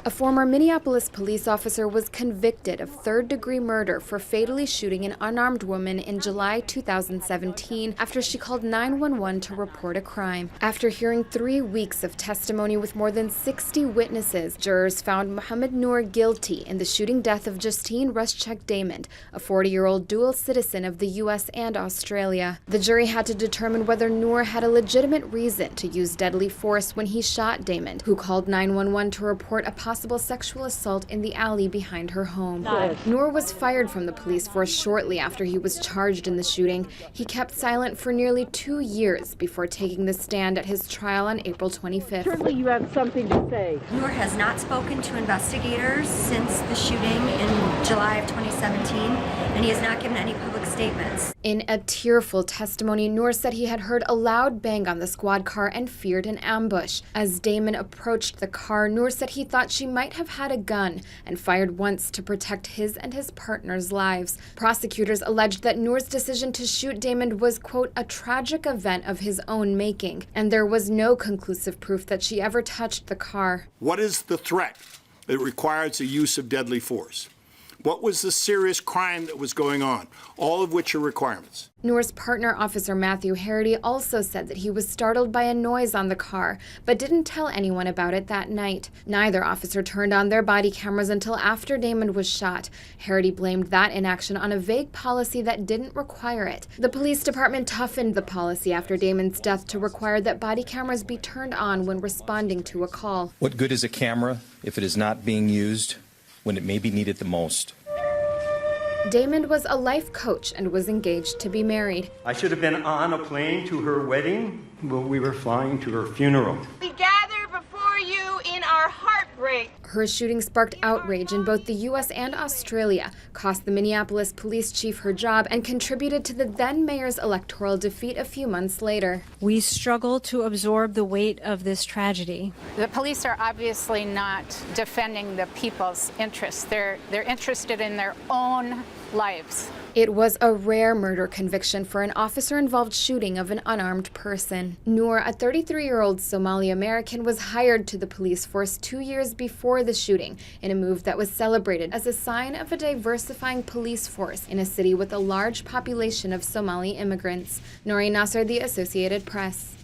A former Minneapolis police officer was convicted of third-degree murder for fatally shooting an unarmed woman in July 2017 after she called 911 to report a crime. After hearing 3 weeks of testimony with more than 60 witnesses, jurors found Mohammed Noor guilty in the shooting death of Justine RUSZCZYK Damond, a 40-year-old dual citizen of the U.S. and Australia. The jury had to determine whether Noor had a legitimate reason to use deadly force when he shot Damond, who called 911 to report a possible sexual assault in the alley behind her home. Noor was fired from the police force shortly after he was charged in the shooting. He kept silent for nearly 2 years before taking the stand at his trial on April 25th. Certainly you have something to say. Noor has not spoken to investigators since the shooting in July of 2017, and he has not given any public statements. In a tearful testimony, Noor said he had heard a loud bang on the squad car and feared an ambush. As Damond approached the car, Noor said he thought she might have had a gun and fired once to protect his and his partner's lives. Prosecutors alleged that Noor's decision to shoot Damond was, quote, a tragic event of his own making, and there was no conclusive proof that she ever touched the car. What is the threat that requires the use of deadly force? What was the serious crime that was going on? All of which are requirements. Noor's partner, Officer Matthew Harity, also said that he was startled by a noise on the car, but didn't tell anyone about it that night. Neither officer turned on their body cameras until after Damond was shot. Harity blamed that inaction on a vague policy that didn't require it. The police department toughened the policy after Damond's death to require that body cameras be turned on when responding to a call. What good is a camera if it is not being used when it may be needed the most? Damond was a life coach and was engaged to be married. I should have been on a plane to her wedding, but we were flying to her funeral. We gather before you in our heartbreak. Her shooting sparked outrage in both the U.S. and Australia, cost the Minneapolis police chief her job, and contributed to the then-mayor's electoral defeat a few months later. We struggle to absorb the weight of this tragedy. The police are obviously not defending the people's interests. They're interested in their own lives. It was a rare murder conviction for an officer-involved shooting of an unarmed person. Noor, a 33-year-old Somali American, was hired to the police force 2 years before the shooting, in a move that was celebrated as a sign of a diversifying police force in a city with a large population of Somali immigrants. Noreen Nasser, The Associated Press.